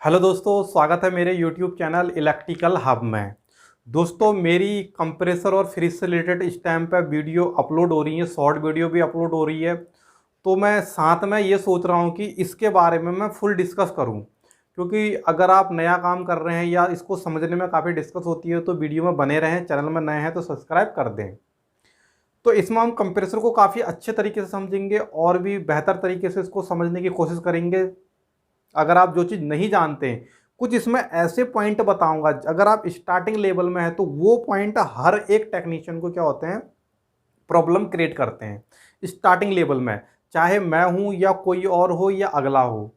Hello दोस्तों, स्वागत है मेरे YouTube चैनल इलेक्ट्रिकल हब में। दोस्तों, मेरी कंप्रेसर और फ्रिज से रिलेटेड इस टाइम पे वीडियो अपलोड हो रही है, शॉर्ट वीडियो भी अपलोड हो रही है। तो मैं साथ में ये सोच रहा हूँ कि इसके बारे में मैं फुल डिस्कस करूँ, क्योंकि अगर आप नया काम कर रहे हैं या इसको समझने में काफ़ी दिक्कत होती है तो वीडियो में बने रहें। चैनल में नए हैं तो सब्सक्राइब कर दें। तो इसमें हम कंप्रेसर को काफ़ी अच्छे तरीके से समझेंगे और भी बेहतर तरीके से इसको समझने की कोशिश करेंगे। अगर आप जो चीज़ नहीं जानते, कुछ इसमें ऐसे पॉइंट बताऊंगा, अगर आप स्टार्टिंग लेवल में है तो वो पॉइंट हर एक टेक्नीशियन को क्या होते हैं, प्रॉब्लम क्रिएट करते हैं स्टार्टिंग लेवल में। चाहे मैं हूं या कोई और हो या अगला हो,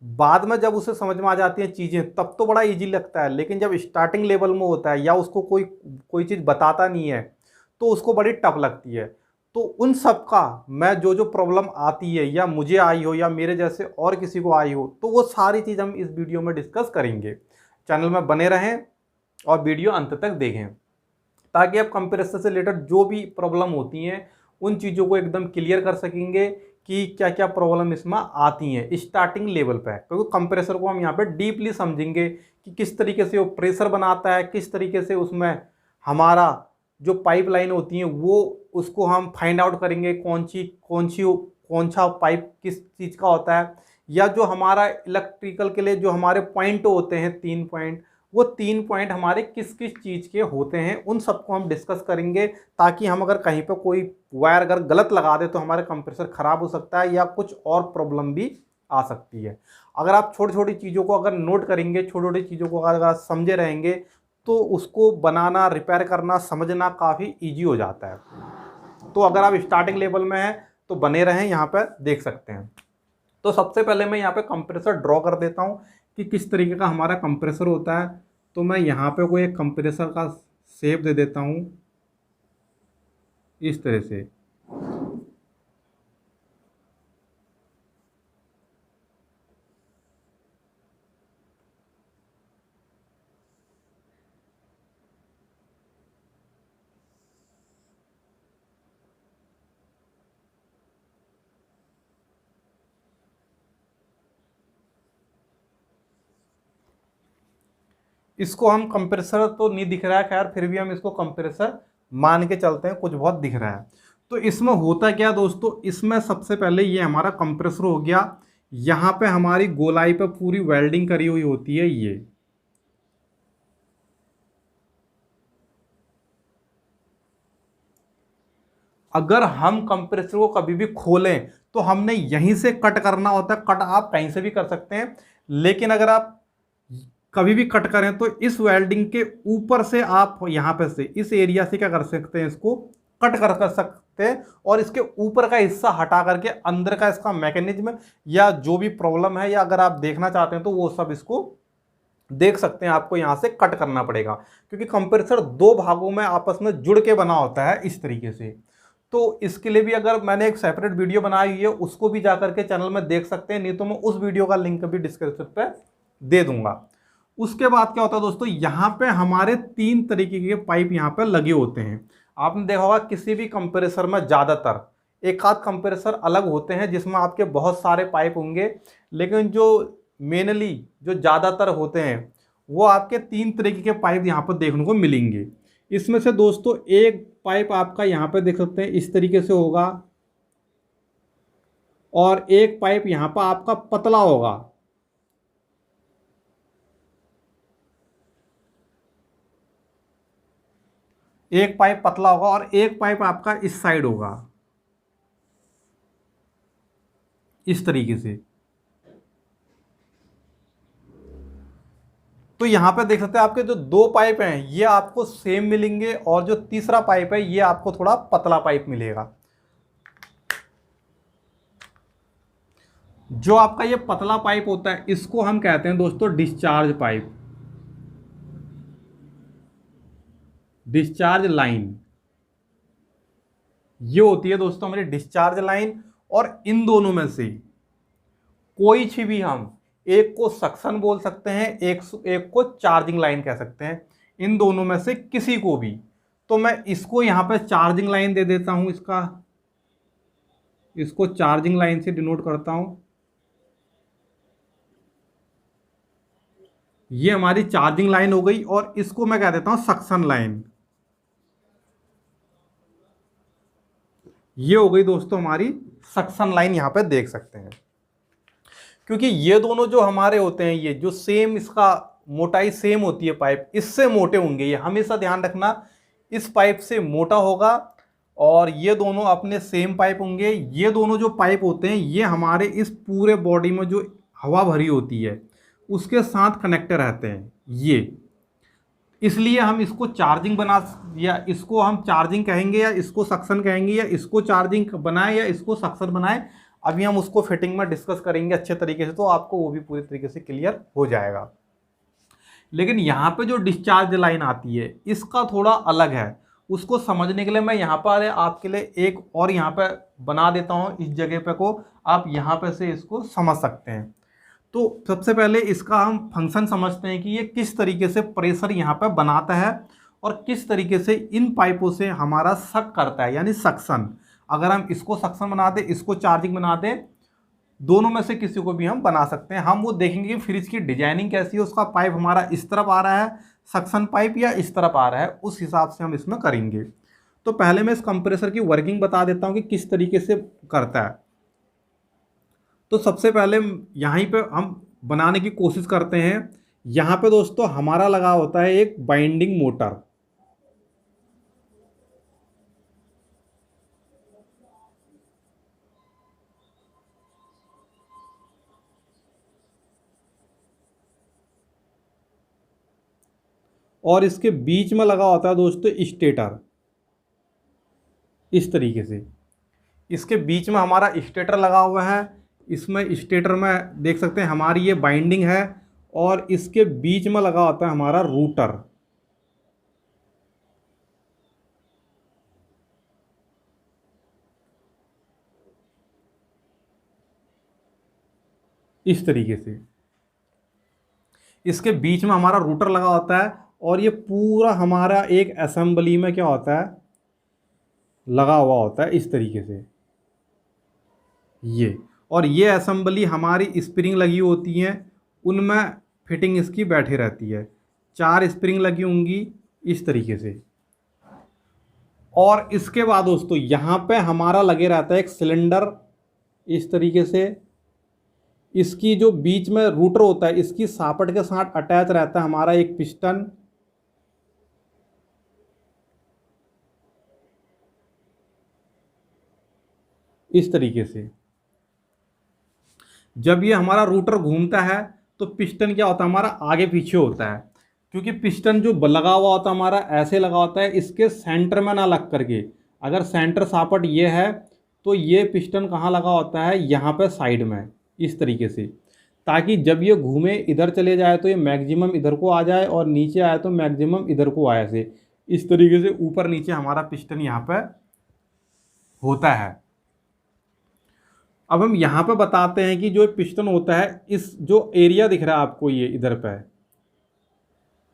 बाद में जब उसे समझ में आ जाती हैं चीज़ें तब तो बड़ा इजी लगता है, लेकिन जब स्टार्टिंग लेवल में होता है या उसको कोई कोई चीज़ बताता नहीं है तो उसको बड़ी टफ लगती है। तो उन सब का मैं जो जो प्रॉब्लम आती है या मुझे आई हो या मेरे जैसे और किसी को आई हो, तो वो सारी चीज़ हम इस वीडियो में डिस्कस करेंगे। चैनल में बने रहें और वीडियो अंत तक देखें, ताकि आप कंप्रेसर से रिलेटेड जो भी प्रॉब्लम होती हैं उन चीज़ों को एकदम क्लियर कर सकेंगे कि क्या क्या प्रॉब्लम इसमें आती हैं स्टार्टिंग लेवल पे। क्योंकि कंप्रेसर को हम यहाँ पे डीपली समझेंगे कि किस तरीके से वो प्रेशर बनाता है, किस तरीके से उसमें हमारा जो पाइपलाइन होती हैं वो उसको हम फाइंड आउट करेंगे कौन सा पाइप किस चीज़ का होता है, या जो हमारा इलेक्ट्रिकल के लिए जो हमारे पॉइंट होते हैं 3 पॉइंट, वो 3 पॉइंट हमारे किस किस चीज़ के होते हैं उन सबको हम डिस्कस करेंगे। ताकि हम अगर कहीं पर कोई वायर अगर गलत लगा दे तो हमारे कंप्रेसर ख़राब हो सकता है या कुछ और प्रॉब्लम भी आ सकती है। अगर आप छोटी छोटी चीज़ों को अगर नोट करेंगे, छोटी छोटी चीज़ों को अगर आप समझे रहेंगे तो उसको बनाना, रिपेयर करना, समझना काफ़ी ईजी हो जाता है। तो अगर आप स्टार्टिंग लेवल में हैं तो बने रहें, यहाँ पर देख सकते हैं। तो सबसे पहले मैं यहाँ पे कंप्रेसर ड्रॉ कर देता हूँ कि किस तरीके का हमारा कंप्रेसर होता है। तो मैं यहाँ पे कोई एक कंप्रेसर का शेप दे देता हूँ इस तरह से। इसको हम कंप्रेसर तो नहीं दिख रहा है, खैर फिर भी हम इसको कंप्रेसर मान के चलते हैं, कुछ बहुत दिख रहा है। तो इसमें होता क्या दोस्तों, इसमें सबसे पहले ये हमारा कंप्रेसर हो गया। यहाँ पे हमारी गोलाई पे पूरी वेल्डिंग करी हुई होती है ये। अगर हम कंप्रेसर को कभी भी खोलें तो हमने यहीं से कट करना होता है। कट आप कहीं से भी कर सकते हैं, लेकिन अगर आप कभी भी कट करें तो इस वेल्डिंग के ऊपर से आप यहाँ पे से इस एरिया से क्या कर सकते हैं, इसको कट कर सकते हैं और इसके ऊपर का हिस्सा हटा करके अंदर का इसका मैकेनिज्म या जो भी प्रॉब्लम है या अगर आप देखना चाहते हैं तो वो सब इसको देख सकते हैं। आपको यहाँ से कट करना पड़ेगा क्योंकि कंप्रेसर दो भागों में आपस में जुड़ के बना होता है इस तरीके से। तो इसके लिए भी अगर मैंने एक सेपरेट वीडियो बनाई हुई है, उसको भी जाकर के चैनल में देख सकते हैं, नहीं तो मैं उस वीडियो का लिंक भी डिस्क्रिप्शन पे दे दूंगा। उसके बाद क्या होता है दोस्तों, यहाँ पे हमारे 3 तरीके के पाइप यहाँ पे लगे होते हैं। आपने देखा होगा किसी भी कंप्रेसर में ज़्यादातर एक आध कंप्रेसर अलग होते हैं जिसमें आपके बहुत सारे पाइप होंगे, लेकिन जो मेनली जो ज़्यादातर होते हैं वो आपके 3 तरीके के पाइप यहाँ पर देखने को मिलेंगे। इसमें से दोस्तों एक पाइप आपका यहाँ पे देख सकते हैं इस तरीके से होगा और एक पाइप यहाँ पर आपका पतला होगा। एक पाइप पतला होगा और एक पाइप आपका इस साइड होगा इस तरीके से। तो यहां पे देख सकते हैं आपके जो 2 पाइप हैं ये आपको सेम मिलेंगे और जो तीसरा पाइप है ये आपको थोड़ा पतला पाइप मिलेगा। जो आपका ये पतला पाइप होता है इसको हम कहते हैं दोस्तों डिस्चार्ज पाइप, डिस्चार्ज लाइन। ये होती है दोस्तों हमारी डिस्चार्ज लाइन। और इन दोनों में से कोई सी भी हम एक को सक्शन बोल सकते हैं, एक को चार्जिंग लाइन कह सकते हैं, इन दोनों में से किसी को भी। तो मैं इसको यहाँ पे चार्जिंग लाइन दे देता हूँ, इसको चार्जिंग लाइन से डिनोट करता हूँ। ये हमारी चार्जिंग लाइन हो गई और इसको मैं कह देता हूं सक्शन लाइन। ये हो गई दोस्तों हमारी सक्शन लाइन, यहां पे देख सकते हैं। क्योंकि ये दोनों जो हमारे होते हैं, ये जो सेम इसका मोटाई सेम होती है पाइप, इससे मोटे होंगे ये, हमेशा ध्यान रखना इस पाइप से मोटा होगा और ये दोनों अपने सेम पाइप होंगे। ये दोनों जो पाइप होते हैं ये हमारे इस पूरे बॉडी में जो हवा भरी होती है उसके साथ कनेक्टेड रहते हैं ये, इसलिए हम इसको चार्जिंग बना, या इसको हम चार्जिंग कहेंगे या इसको सक्शन कहेंगे, या इसको चार्जिंग बनाए या इसको सक्शन बनाए। अभी हम उसको फिटिंग में डिस्कस करेंगे अच्छे तरीके से, तो आपको वो भी पूरी तरीके से क्लियर हो जाएगा। लेकिन यहाँ पे जो डिस्चार्ज लाइन आती है इसका थोड़ा अलग है, उसको समझने के लिए मैं यहाँ पर आपके लिए एक और यहाँ पे बना देता हूँ, इस जगह पे को आप यहाँ पे से इसको समझ सकते हैं। तो सबसे पहले इसका हम फंक्शन समझते हैं कि ये किस तरीके से प्रेशर यहाँ पे बनाता है और किस तरीके से इन पाइपों से हमारा सक करता है, यानी सक्शन। अगर हम इसको सक्शन बना दें, इसको चार्जिंग बना दें, दोनों में से किसी को भी हम बना सकते हैं। हम वो देखेंगे कि फ्रिज की डिजाइनिंग कैसी है, उसका पाइप हमारा इस तरफ आ रहा है सक्शन पाइप या इस तरफ आ रहा है, उस हिसाब से हम इसमें करेंगे। तो पहले मैं इस कंप्रेसर की वर्किंग बता देता हूँ कि किस तरीके से करता है। तो सबसे पहले यहीं पे हम बनाने की कोशिश करते हैं। यहाँ पे दोस्तों हमारा लगा होता है एक बाइंडिंग मोटर, और इसके बीच में लगा होता है दोस्तों स्टेटर, इस तरीके से। इसके बीच में हमारा स्टेटर लगा हुआ है, इसमें स्टेटर में देख सकते हैं हमारी ये बाइंडिंग है, और इसके बीच में लगा होता है हमारा रूटर। इस तरीके से इसके बीच में हमारा रूटर लगा होता है, और ये पूरा हमारा एक असेंबली में क्या होता है, लगा हुआ होता है इस तरीके से ये। और ये असेंबली हमारी स्प्रिंग लगी होती हैं, उनमें फिटिंग इसकी बैठी रहती है, 4 स्प्रिंग लगी होंगी इस तरीके से। और इसके बाद दोस्तों यहाँ पे हमारा लगे रहता है एक सिलेंडर इस तरीके से। इसकी जो बीच में रूटर होता है, इसकी सापट के साथ अटैच रहता है हमारा एक पिस्टन, इस तरीके से। जब ये हमारा रूटर घूमता है तो पिस्टन क्या होता है, हमारा आगे पीछे होता है, क्योंकि पिस्टन जो लगा हुआ होता है हमारा ऐसे लगा होता है, इसके सेंटर में ना लग करके। अगर सेंटर सापट ये है तो ये पिस्टन कहाँ लगा होता है, यहाँ पे साइड में इस तरीके से, ताकि जब ये घूमे इधर चले जाए तो ये मैक्सिमम इधर को आ जाए, और नीचे आए तो मैक्सिमम इधर को आए से। इस तरीके से ऊपर नीचे हमारा पिस्टन यहाँ पे होता है। अब हम यहाँ पे बताते हैं कि जो पिस्टन होता है, इस जो एरिया दिख रहा है आपको ये इधर पे,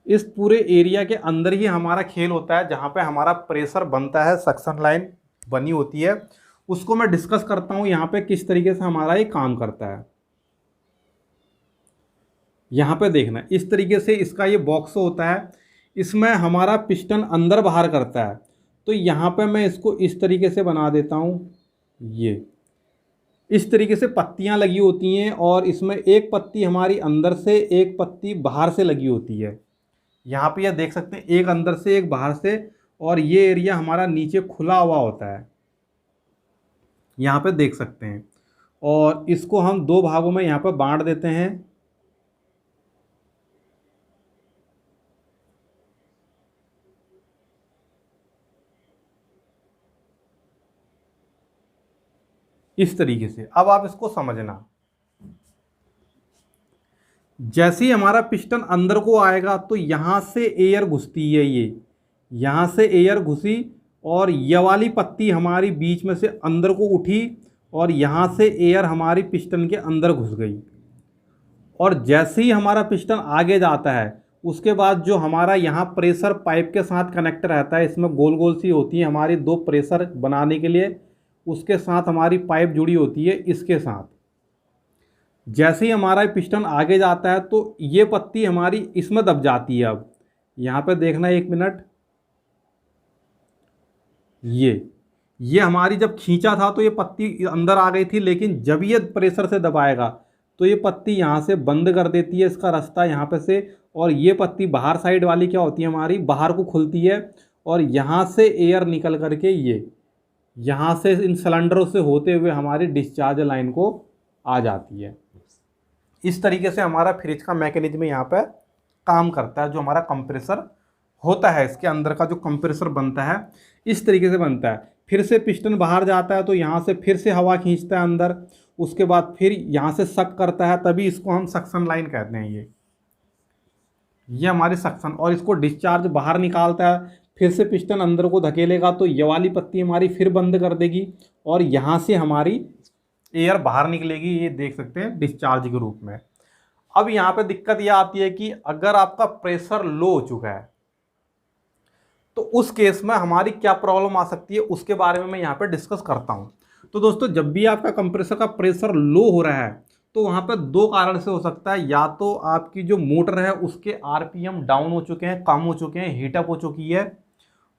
इस पूरे एरिया के अंदर ही हमारा खेल होता है, जहाँ पे हमारा प्रेशर बनता है, सक्शन लाइन बनी होती है। उसको मैं डिस्कस करता हूँ यहाँ पे किस तरीके से हमारा ये काम करता है। यहाँ पे देखना, इस तरीके से इसका ये बॉक्स होता है, इसमें हमारा पिस्टन अंदर बाहर करता है। तो यहाँ पे मैं इसको इस तरीके से बना देता हूँ, ये इस तरीके से पत्तियाँ लगी होती हैं, और इसमें एक पत्ती हमारी अंदर से, एक पत्ती बाहर से लगी होती है। यहाँ पे यह देख सकते हैं, एक अंदर से एक बाहर से, और ये एरिया हमारा नीचे खुला हुआ होता है, यहाँ पे देख सकते हैं। और इसको हम 2 भागों में यहाँ पे बांट देते हैं। इस तरीके से अब आप इसको समझना, जैसे ही हमारा पिस्टन अंदर को आएगा तो यहाँ से एयर घुसती है, ये यहाँ से एयर घुसी, और ये वाली पत्ती हमारी बीच में से अंदर को उठी, और यहाँ से एयर हमारी पिस्टन के अंदर घुस गई। और जैसे ही हमारा पिस्टन आगे जाता है, उसके बाद जो हमारा यहाँ प्रेशर पाइप के साथ कनेक्ट रहता है, इसमें गोल गोल सी होती है हमारी 2 प्रेशर बनाने के लिए, उसके साथ हमारी पाइप जुड़ी होती है इसके साथ। जैसे ही हमारा पिस्टन आगे जाता है तो ये पत्ती हमारी इसमें दब जाती है। अब यहाँ पे देखना 1 मिनट, ये हमारी जब खींचा था तो ये पत्ती अंदर आ गई थी, लेकिन जब ये प्रेशर से दबाएगा तो ये पत्ती यहाँ से बंद कर देती है इसका रास्ता यहाँ पे से, और ये पत्ती बाहर साइड वाली क्या होती है हमारी बाहर को खुलती है, और यहाँ से एयर निकल करके ये यहाँ से इन सिलेंडरों से होते हुए हमारी डिस्चार्ज लाइन को आ जाती है। इस तरीके से हमारा फ्रिज का मैकेनिज्म यहाँ पे काम करता है। जो हमारा कंप्रेसर होता है, इसके अंदर का जो कंप्रेसर बनता है इस तरीके से बनता है। फिर से पिस्टन बाहर जाता है तो यहाँ से फिर से हवा खींचता है अंदर, उसके बाद फिर यहाँ से सक करता है, तभी इसको हम सक्शन लाइन कहते हैं। ये हमारी सक्शन, और इसको डिस्चार्ज बाहर निकालता है। फिर से पिस्टन अंदर को धकेलेगा तो ये वाली पत्ती हमारी फिर बंद कर देगी और यहाँ से हमारी एयर बाहर निकलेगी, ये देख सकते हैं डिस्चार्ज के रूप में। अब यहाँ पे दिक्कत ये आती है कि अगर आपका प्रेशर लो हो चुका है तो उस केस में हमारी क्या प्रॉब्लम आ सकती है उसके बारे में मैं यहाँ पे डिस्कस करता हूँ। तो दोस्तों, जब भी आपका कंप्रेसर का प्रेशर लो हो रहा है तो वहाँ पर दो कारण से हो सकता है। या तो आपकी जो मोटर है उसके आरपीएम डाउन हो चुके हैं, कम हो चुके हैं, हीटअप हो चुकी है,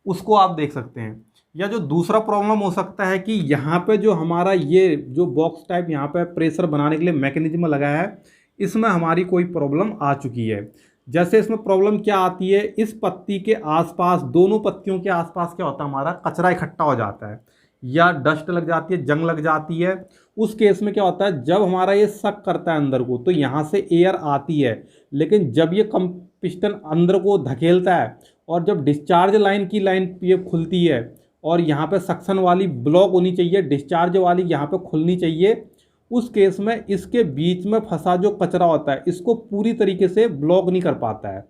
उसको आप देख सकते हैं। या जो दूसरा प्रॉब्लम हो सकता है कि यहाँ पे जो हमारा ये जो बॉक्स टाइप यहाँ पे प्रेशर बनाने के लिए मैकेनिज्म लगा है, इसमें हमारी कोई प्रॉब्लम आ चुकी है। जैसे इसमें प्रॉब्लम क्या आती है, इस पत्ती के आसपास, दोनों पत्तियों के आसपास क्या होता है, हमारा कचरा इकट्ठा हो जाता है या डस्ट लग जाती है, जंग लग जाती है। उस केस में क्या होता है, जब हमारा ये सक करता है अंदर को तो यहाँ से एयर आती है, लेकिन जब ये पिस्टन अंदर को धकेलता है और जब डिस्चार्ज लाइन की लाइन ये खुलती है और यहाँ पे सक्शन वाली ब्लॉक होनी चाहिए, डिस्चार्ज वाली यहाँ पे खुलनी चाहिए, उस केस में इसके बीच में फंसा जो कचरा होता है इसको पूरी तरीके से ब्लॉक नहीं कर पाता है।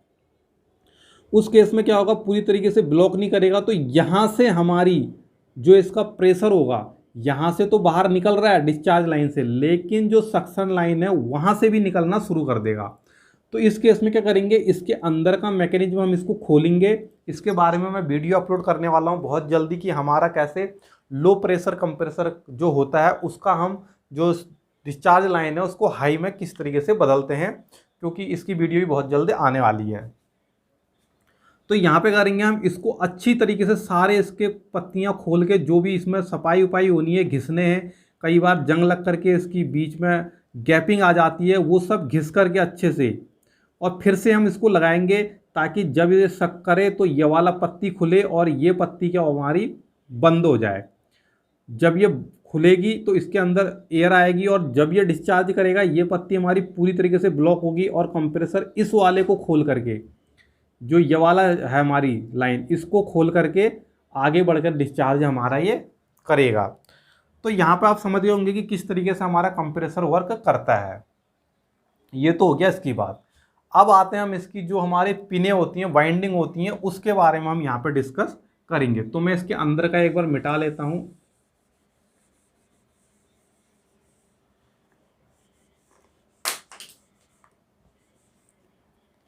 उस केस में क्या होगा, पूरी तरीके से ब्लॉक नहीं करेगा तो यहाँ से हमारी जो इसका प्रेशर होगा, यहाँ से तो बाहर निकल रहा है डिस्चार्ज लाइन से, लेकिन जो सक्शन लाइन है वहाँ से भी निकलना शुरू कर देगा। तो इस केस में क्या करेंगे, इसके अंदर का मैकेनिज्म हम इसको खोलेंगे। इसके बारे में मैं वीडियो अपलोड करने वाला हूँ बहुत जल्दी कि हमारा कैसे लो प्रेशर कंप्रेसर जो होता है उसका हम जो डिस्चार्ज लाइन है उसको हाई में किस तरीके से बदलते हैं, क्योंकि इसकी वीडियो भी बहुत जल्दी आने वाली है। तो यहाँ पे करेंगे हम इसको अच्छी तरीके से, सारे इसके पत्तियाँ खोल के, जो भी इसमें सफाई उपाई होनी है, घिसने हैं, कई बार जंग लग करके इसकी बीच में गैपिंग आ जाती है, वो सब घिस करके अच्छे से, और फिर से हम इसको लगाएंगे ताकि जब ये सक करे तो ये वाला पत्ती खुले और ये पत्ती क्या हमारी बंद हो जाए। जब ये खुलेगी तो इसके अंदर एयर आएगी और जब ये डिस्चार्ज करेगा ये पत्ती हमारी पूरी तरीके से ब्लॉक होगी और कंप्रेसर इस वाले को खोल करके, जो ये वाला है हमारी लाइन, इसको खोल करके आगे बढ़कर डिस्चार्ज हमारा ये करेगा। तो यहाँ पे आप समझ गए होंगे कि किस तरीके से हमारा कंप्रेसर वर्क करता है। ये तो हो गया इसकी बात। अब आते हैं हम इसकी जो हमारी पिनें होती हैं, वाइंडिंग होती हैं, उसके बारे में हम यहाँ पे डिस्कस करेंगे। तो मैं इसके अंदर का एक बार मिटा लेता हूँ।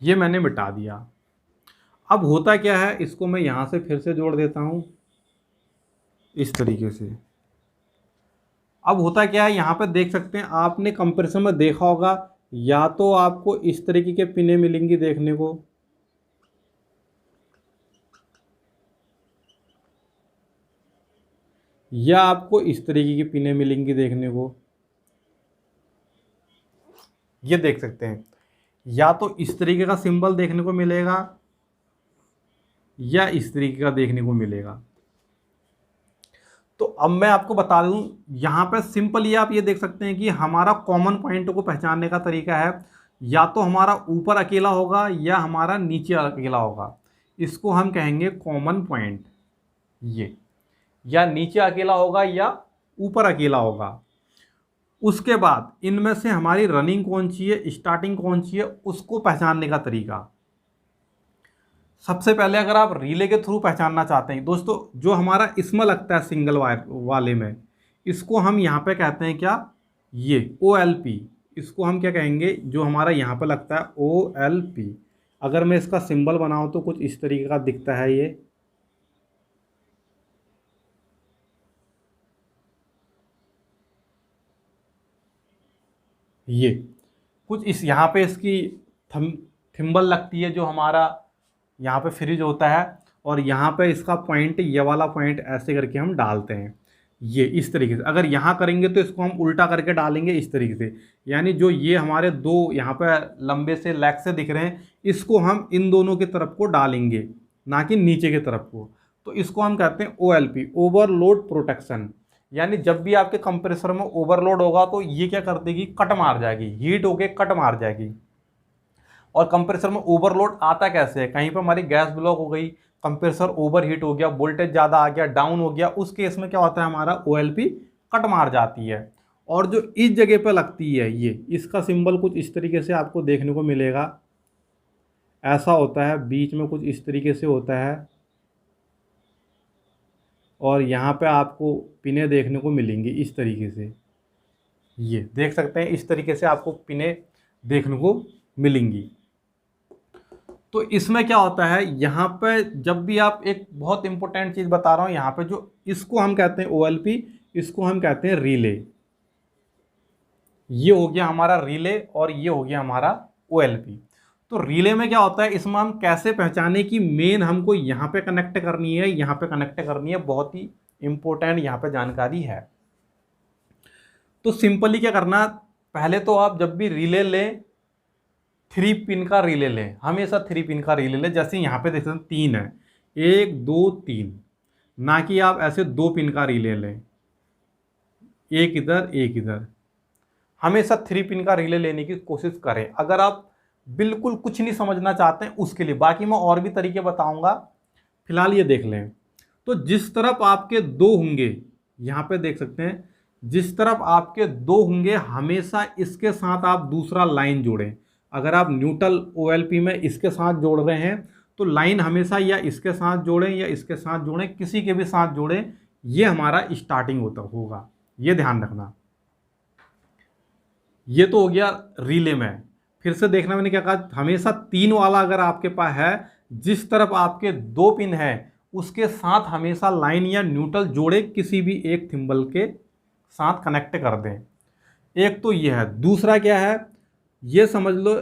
ये मैंने मिटा दिया। अब होता क्या है, इसको मैं यहाँ से फिर से जोड़ देता हूँ इस तरीके से। अब होता क्या है, यहाँ पे देख सकते हैं, आपने कंप्रेसर में देखा होगा, या तो आपको इस तरीके के पिनें मिलेंगी देखने को, या आपको इस तरीके की पिनें मिलेंगी देखने को। ये देख सकते हैं, या तो इस तरीके का सिंबल देखने को मिलेगा या इस तरीके का देखने को मिलेगा। तो अब मैं आपको बता दूं, यहाँ पे सिंपली आप ये देख सकते हैं कि हमारा कॉमन पॉइंट को पहचानने का तरीका है, या तो हमारा ऊपर अकेला होगा या हमारा नीचे अकेला होगा। इसको हम कहेंगे कॉमन पॉइंट, ये या नीचे अकेला होगा या ऊपर अकेला होगा। उसके बाद इनमें से हमारी रनिंग कौन सी है, स्टार्टिंग कौन सी है, उसको पहचानने का तरीका। सबसे पहले अगर आप रिले के थ्रू पहचानना चाहते हैं दोस्तों, जो हमारा इसमें लगता है सिंगल वायर वाले में, इसको हम यहाँ पे कहते हैं क्या, ये OLP। इसको हम क्या कहेंगे, जो हमारा यहाँ पे लगता है OLP। अगर मैं इसका सिंबल बनाऊँ तो कुछ इस तरीके का दिखता है ये। ये कुछ इस यहाँ पे इसकी थिम्बल लगती है जो हमारा यहाँ पे फ्रिज होता है, और यहाँ पे इसका पॉइंट, ये वाला पॉइंट ऐसे करके हम डालते हैं। ये इस तरीके से अगर यहाँ करेंगे तो इसको हम उल्टा करके डालेंगे इस तरीके से, यानी जो ये हमारे दो यहाँ पे लंबे से लेग से दिख रहे हैं, इसको हम इन दोनों की तरफ को डालेंगे, ना कि नीचे की तरफ को। तो इसको हम कहते हैं OLP, ओवरलोड प्रोटेक्शन। यानी जब भी आपके कंप्रेसर में ओवरलोड होगा तो ये क्या कर देगी, कट मार जाएगी, हीट होके कट मार जाएगी। और कंप्रेसर में ओवरलोड आता कैसे है, कहीं पर हमारी गैस ब्लॉक हो गई, कंप्रेसर ओवर हीट हो गया, वोल्टेज ज़्यादा आ गया, डाउन हो गया, उस केस में क्या होता है, हमारा OLP कट मार जाती है। और जो इस जगह पे लगती है, ये इसका सिंबल कुछ इस तरीके से आपको देखने को मिलेगा, ऐसा होता है, बीच में कुछ इस तरीके से होता है, और यहाँ पे आपको पिने देखने को मिलेंगी इस तरीके से, ये देख सकते हैं, इस तरीके से आपको पिने देखने को मिलेंगी। तो इसमें क्या होता है, यहाँ पे जब भी आप, एक बहुत इंपॉर्टेंट चीज़ बता रहा हूँ, यहाँ पे जो इसको हम कहते हैं OLP, इसको हम कहते हैं रिले। ये हो गया हमारा रिले और ये हो गया हमारा OLP। तो रिले में क्या होता है, इसमें हम कैसे पहचाने कि मेन हमको यहाँ पे कनेक्ट करनी है, यहाँ पे कनेक्ट करनी है, बहुत ही इंपॉर्टेंट यहाँ पे जानकारी है। तो सिंपली क्या करना, पहले तो आप जब भी रिले लें, 3 पिन का रिले लें, हमेशा 3 पिन का रिले लें। जैसे यहाँ पे देख सकते हैं 3 है, 1 2 3, ना कि आप ऐसे 2 पिन का रिले लें, एक इधर एक इधर। हमेशा 3 पिन का रिले लेने की कोशिश करें। अगर आप बिल्कुल कुछ नहीं समझना चाहते हैं उसके लिए, बाकी मैं और भी तरीके बताऊंगा, फिलहाल ये देख लें। तो जिस तरफ आपके 2 होंगे, यहाँ पे देख सकते हैं, जिस तरफ आपके 2 होंगे, हमेशा इसके साथ आप दूसरा लाइन जोड़ें। अगर आप न्यूट्रल OLP में इसके साथ जोड़ रहे हैं तो लाइन हमेशा या इसके साथ जोड़ें या इसके साथ जोड़ें, किसी के भी साथ जोड़ें, ये हमारा स्टार्टिंग होगा, ये ध्यान रखना। ये तो हो गया रिले में। फिर से देखना, मैंने क्या कहा, हमेशा 3 वाला अगर आपके पास है, जिस तरफ आपके 2 पिन है उसके साथ हमेशा लाइन या न्यूट्रल जोड़े, किसी भी एक थिम्बल के साथ कनेक्ट कर दें। एक तो ये है। दूसरा क्या है, ये समझ लो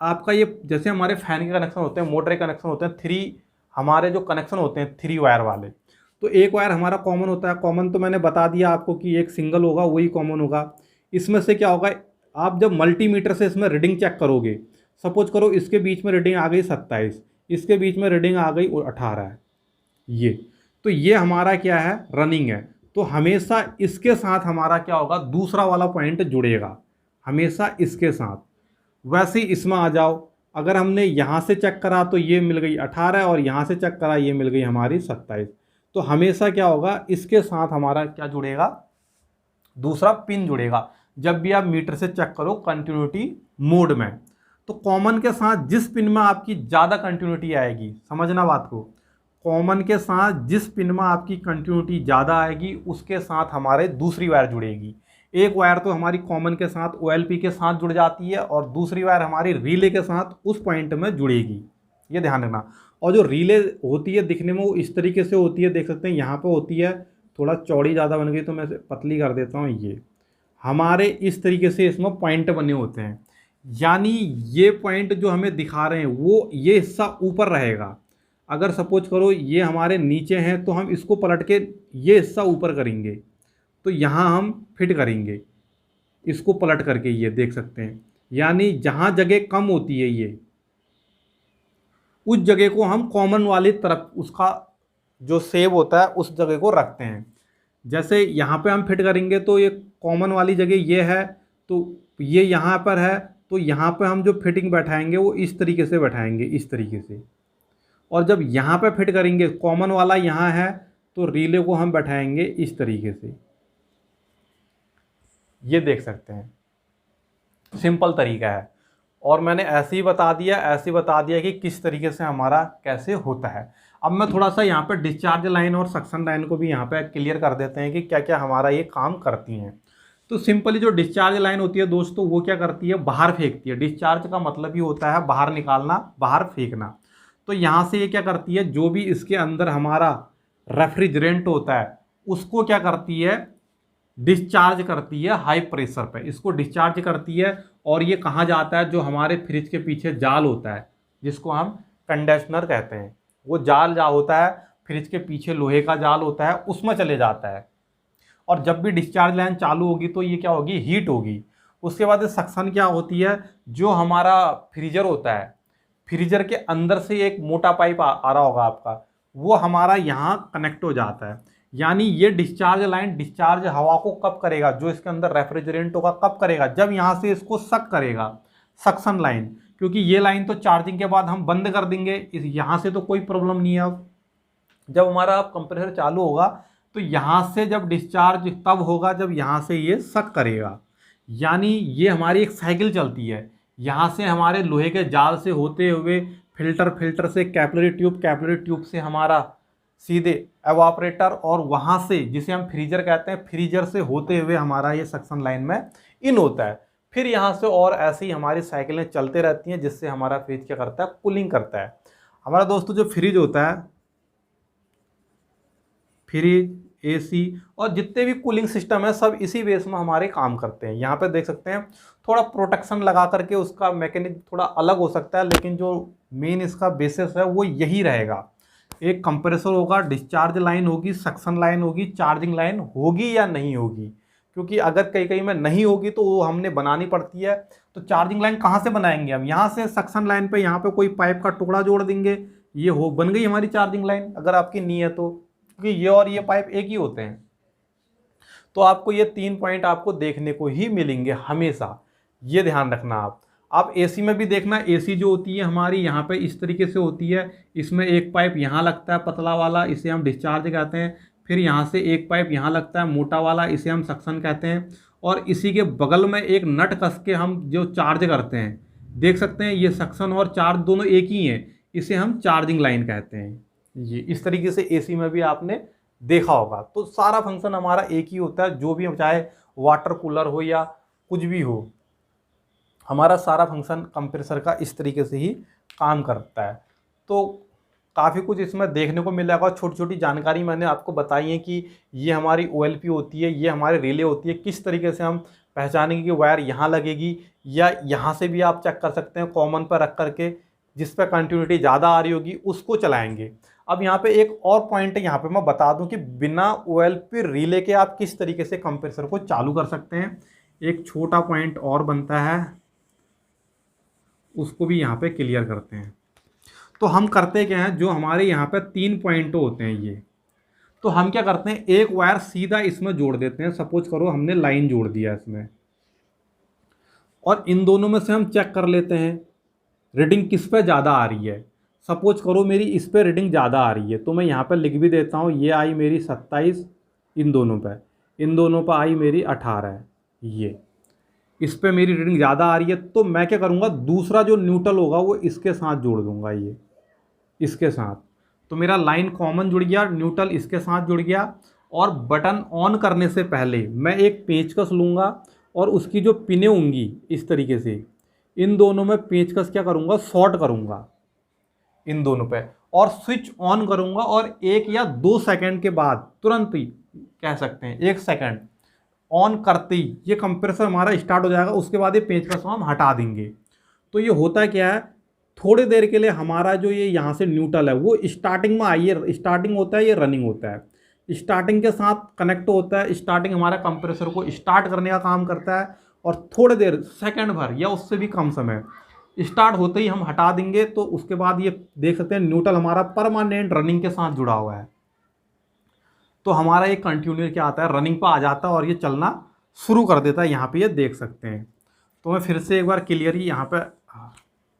आपका, ये जैसे हमारे फैन के कनेक्शन होते हैं, मोटर के कनेक्शन होते हैं, 3 हमारे जो कनेक्शन होते हैं 3 वायर वाले, तो एक वायर हमारा कॉमन होता है। कॉमन तो मैंने बता दिया आपको कि एक सिंगल होगा, वही कॉमन होगा। इसमें से क्या होगा, आप जब मल्टीमीटर से इसमें रीडिंग चेक करोगे, सपोज करो इसके बीच में रीडिंग आ गई 27, इसके बीच में रीडिंग आ गई 18 है, ये तो ये हमारा क्या है, रनिंग है। तो हमेशा इसके साथ हमारा क्या होगा, दूसरा वाला पॉइंट जुड़ेगा, हमेशा इसके साथ। वैसे ही इसमें आ जाओ, अगर हमने यहाँ से चेक करा तो ये मिल गई 18 और यहाँ से चेक करा ये मिल गई हमारी 27। तो हमेशा क्या होगा, इसके साथ हमारा क्या जुड़ेगा, दूसरा पिन जुड़ेगा। जब भी आप मीटर से चेक करो कंटिन्यूटी मोड में, तो कॉमन के साथ जिस पिन में आपकी ज़्यादा कंटिन्यूटी आएगी, समझना बात को, कॉमन के साथ जिस पिन में आपकी कंटिन्यूटी ज़्यादा आएगी उसके साथ हमारे दूसरी वायर जुड़ेगी। एक वायर तो हमारी कॉमन के साथ OLP के साथ जुड़ जाती है और दूसरी वायर हमारी रिले के साथ उस पॉइंट में जुड़ेगी, ये ध्यान रखना। और जो रिले होती है दिखने में वो इस तरीके से होती है, देख सकते हैं यहाँ पे होती है, थोड़ा चौड़ी ज़्यादा बन गई तो मैं पतली कर देता हूँ। ये हमारे इस तरीके से इसमें पॉइंट बने होते हैं, यानी ये पॉइंट जो हमें दिखा रहे हैं वो ये हिस्सा ऊपर रहेगा। अगर सपोज करो ये हमारे नीचे हैं तो हम इसको पलट के ये हिस्सा ऊपर करेंगे, तो यहाँ हम फिट करेंगे इसको पलट करके, ये देख सकते हैं। यानी जहाँ जगह कम होती है ये, उस जगह को हम कॉमन वाली तरफ, उसका जो सेव होता है उस जगह को रखते हैं। जैसे यहाँ पे हम फिट करेंगे तो ये कॉमन वाली जगह ये है, तो ये यहाँ पर है, तो यहाँ पे हम जो फिटिंग बैठाएंगे वो इस तरीके से बैठाएंगे, इस तरीके से। और जब यहाँ पे फिट करेंगे, कॉमन वाला यहाँ है, तो रिले को हम बैठाएंगे इस तरीके से, ये देख सकते हैं। सिंपल तरीका है, और मैंने ऐसे ही बता दिया कि किस तरीके से हमारा कैसे होता है। अब मैं थोड़ा सा यहाँ पे डिस्चार्ज लाइन और सक्शन लाइन को भी यहाँ पे क्लियर कर देते हैं कि क्या क्या हमारा ये काम करती हैं। तो सिंपली जो डिस्चार्ज लाइन होती है दोस्तों, वो क्या करती है, बाहर फेंकती है। डिस्चार्ज का मतलब ही होता है बाहर निकालना, बाहर फेंकना। तो यहाँ से ये क्या करती है, जो भी इसके अंदर हमारा रेफ्रिजरेंट होता है उसको क्या करती है, डिस्चार्ज करती है हाई प्रेशर पे, इसको डिस्चार्ज करती है और ये कहाँ जाता है, जो हमारे फ्रिज के पीछे जाल होता है जिसको हम कंडेंसर कहते हैं, वो जाल जा होता है फ्रिज के पीछे, लोहे का जाल होता है, उसमें चले जाता है। और जब भी डिस्चार्ज लाइन चालू होगी तो ये क्या होगी, हीट होगी। उसके बाद सक्शन क्या होती है, जो हमारा फ्रीजर होता है, फ्रीजर के अंदर से एक मोटा पाइप आ रहा होगा आपका, वो हमारा यहाँ कनेक्ट हो जाता है। यानी ये डिस्चार्ज लाइन डिस्चार्ज हवा को कब करेगा, जो इसके अंदर रेफ्रिजरेंट होगा कब करेगा, जब यहाँ से इसको सक करेगा, सक्शन लाइन। क्योंकि ये लाइन तो चार्जिंग के बाद हम बंद कर देंगे, इस यहाँ से तो कोई प्रॉब्लम नहीं है। अब जब हमारा कंप्रेसर चालू होगा तो यहाँ से जब डिस्चार्ज तब होगा जब यहाँ से ये सक करेगा। यानी ये हमारी एक साइकिल चलती है, यहाँ से हमारे लोहे के जाल से होते हुए फिल्टर से कैपिलरी ट्यूब से हमारा सीधे एवापरेटर, और वहाँ से जिसे हम फ्रीजर कहते हैं, फ्रीजर से होते हुए हमारा ये सक्शन लाइन में इन होता है। फिर यहाँ से और ऐसे ही हमारी साइकिलें चलते रहती हैं, जिससे हमारा फ्रिज क्या करता है, कूलिंग करता है। हमारा दोस्तों जो फ्रिज होता है, फ्रिज, एसी और जितने भी कूलिंग सिस्टम है, सब इसी बेस में हमारे काम करते हैं। यहाँ पे देख सकते हैं थोड़ा प्रोटेक्शन लगा करके उसका मैकेनिज्म थोड़ा अलग हो सकता है, लेकिन जो मेन इसका बेसिस है वो यही रहेगा। एक कंप्रेसर होगा, डिस्चार्ज लाइन होगी, सक्शन लाइन होगी, चार्जिंग लाइन होगी या नहीं होगी। क्योंकि अगर कहीं कहीं में नहीं होगी तो वो हमने बनानी पड़ती है। तो चार्जिंग लाइन कहाँ से बनाएंगे हम, यहाँ से सक्शन लाइन पे यहाँ पे कोई पाइप का टुकड़ा जोड़ देंगे, ये हो बन गई हमारी चार्जिंग लाइन, अगर आपकी नहीं है तो। क्योंकि ये और ये पाइप एक ही होते हैं। तो आपको ये 3 पॉइंट आपको देखने को ही मिलेंगे हमेशा, ये ध्यान रखना आप एसी में भी देखना, एसी जो होती है हमारी यहाँ पे इस तरीके से होती है, इसमें एक पाइप यहाँ लगता है पतला वाला, इसे हम डिस्चार्ज कहते हैं। फिर यहाँ से एक पाइप यहाँ लगता है मोटा वाला, इसे हम सक्शन कहते हैं। और इसी के बगल में एक नट कस के हम जो चार्ज करते हैं, देख सकते हैं ये सक्शन और चार्ज दोनों एक ही हैं, इसे हम चार्जिंग लाइन कहते हैं। ये इस तरीके से एसी में भी आपने देखा होगा। तो सारा फंक्शन हमारा एक ही होता है, जो भी चाहे वाटर कूलर हो या कुछ भी हो, हमारा सारा फंक्शन कंप्रेसर का इस तरीके से ही काम करता है। तो काफ़ी कुछ इसमें देखने को मिलेगा। छोटी छोटी जानकारी मैंने आपको बताई है कि ये हमारी OLP होती है, ये हमारी रिले होती है, किस तरीके से हम पहचानेंगे कि वायर यहाँ लगेगी या यहाँ से भी आप चेक कर सकते हैं कॉमन पर रख करके, जिस पर कंटिन्यूटी ज़्यादा आ रही होगी उसको चलाएंगे। अब यहाँ पे एक और पॉइंट है, यहाँ पे मैं बता दूं कि बिना OLP रिले के आप किस तरीके से कंप्रेसर को चालू कर सकते हैं। एक छोटा पॉइंट और बनता है, उसको भी यहाँ पे क्लियर करते हैं। तो हम करते क्या हैं, जो हमारे यहाँ पे 3 पॉइंट होते हैं ये, तो हम क्या करते हैं, एक वायर सीधा इसमें जोड़ देते हैं। सपोज करो हमने लाइन जोड़ दिया इसमें, और इन दोनों में से हम चेक कर लेते हैं रीडिंग किस पे ज़्यादा आ रही है। सपोज करो मेरी इस पे रीडिंग ज़्यादा आ रही है, तो मैं यहाँ पे लिख भी देता हूँ, ये आई मेरी 27 इन दोनों पे आई मेरी 18, ये इस पे मेरी रीडिंग ज़्यादा आ रही है। तो मैं क्या करूँगा, दूसरा जो न्यूट्रल होगा वो इसके साथ जोड़ दूँगा, ये इसके साथ। तो मेरा लाइन कॉमन जुड़ गया, न्यूट्रल इसके साथ जुड़ गया। और बटन ऑन करने से पहले मैं एक पेंचकस लूँगा और उसकी जो पिनें होंगी इस तरीके से, इन दोनों में पेंचकस क्या करूँगा, शॉर्ट करूँगा इन दोनों पे, और स्विच ऑन करूँगा। और 1 या 2 सेकंड के बाद, तुरंत ही कह सकते हैं 1 सेकंड ऑन करते ही ये कंप्रेसर हमारा स्टार्ट हो जाएगा। उसके बाद ये पेंचकस हम हटा देंगे। तो ये होता क्या है, थोड़ी देर के लिए हमारा जो ये यहाँ से न्यूट्रल है वो स्टार्टिंग में आइए, स्टार्टिंग होता है, ये रनिंग होता है, स्टार्टिंग के साथ कनेक्ट होता है। स्टार्टिंग हमारा कंप्रेसर को स्टार्ट करने का काम करता है, और थोड़ी देर सेकंड भर या उससे भी कम समय स्टार्ट होते ही हम हटा देंगे। तो उसके बाद ये देख सकते हैं न्यूट्रल हमारा परमानेंट रनिंग के साथ जुड़ा हुआ है। तो हमारा ये कंटिन्यू क्या आता है, रनिंग पर आ जाता है और ये चलना शुरू कर देता है। यहाँ पे ये देख सकते हैं। तो मैं फिर से एक बार क्लियरली यहाँ पे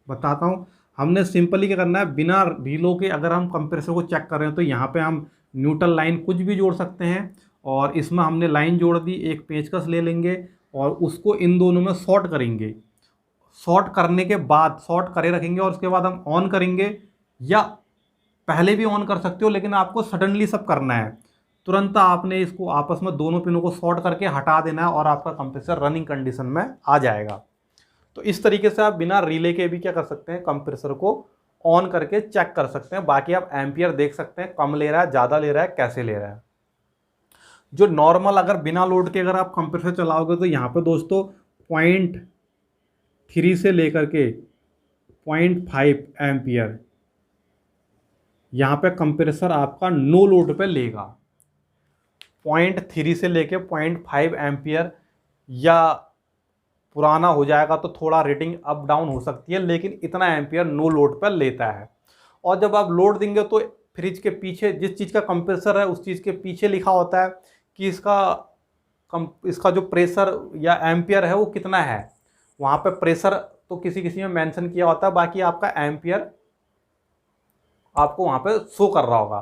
बताता हूँ। हमने सिंपली क्या करना है, बिना रीलों के अगर हम कंप्रेसर को चेक कर रहे हैं तो यहाँ पे हम न्यूट्रल लाइन कुछ भी जोड़ सकते हैं, और इसमें हमने लाइन जोड़ दी, एक पेंचकस ले लेंगे और उसको इन दोनों में शॉर्ट करेंगे। शॉर्ट करने के बाद शॉर्ट करे रखेंगे और उसके बाद हम ऑन करेंगे, या पहले भी ऑन कर सकते हो, लेकिन आपको सडनली सब करना है। तुरंत आपने इसको आपस में दोनों पिनों को शॉर्ट करके हटा देना है और आपका कंप्रेसर रनिंग कंडीशन में आ जाएगा। तो इस तरीके से आप बिना रिले के भी क्या कर सकते हैं, कंप्रेसर को ऑन करके चेक कर सकते हैं। बाकी आप एम्पियर देख सकते हैं, कम ले रहा है, ज़्यादा ले रहा है, कैसे ले रहा है। जो नॉर्मल अगर बिना लोड के अगर आप कंप्रेसर चलाओगे तो यहाँ पे दोस्तों 0.3 से लेकर के 0.5 एम्पियर यहाँ पे कंप्रेसर आपका नो लोड पे लेगा। 0.3 से लेके 0.5 एम्पियर, या पुराना हो जाएगा तो थोड़ा रेटिंग अप डाउन हो सकती है, लेकिन इतना एम्पियर नो लोड पर लेता है। और जब आप लोड देंगे तो फ्रिज के पीछे जिस चीज़ का कंप्रेसर है उस चीज़ के पीछे लिखा होता है कि इसका जो प्रेशर या एम्पियर है वो कितना है। वहाँ पे प्रेशर तो किसी किसी में मेंशन किया होता है, बाकी आपका एम्पियर आपको वहाँ पे शो कर रहा होगा।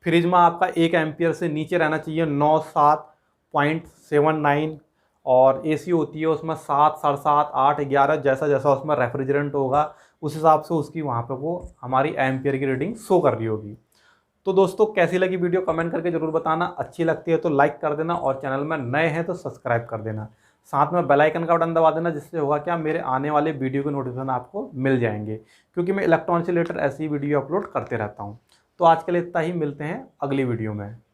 फ्रिज में आपका 1 एम्पियर से नीचे रहना चाहिए, 9, 7.79, और एसी होती है उसमें 7, 7.5, 8, 11, जैसा जैसा उसमें रेफ्रिजरेंट होगा उस हिसाब से उसकी वहाँ पे वो हमारी एम्पियर की रीडिंग शो कर रही होगी। तो दोस्तों कैसी लगी वीडियो कमेंट करके ज़रूर बताना। अच्छी लगती है तो लाइक कर देना, और चैनल में नए हैं तो सब्सक्राइब कर देना। साथ में बेल आइकन का बटन दबा देना, जिससे होगा क्या, मेरे आने वाले वीडियो के नोटिफिकेशन आपको मिल जाएंगे, क्योंकि मैं इलेक्ट्रॉनिक से रिलेटेड ऐसी वीडियो अपलोड करते रहता हूँ। तो आज के लिए इतना ही, मिलते हैं अगली वीडियो में।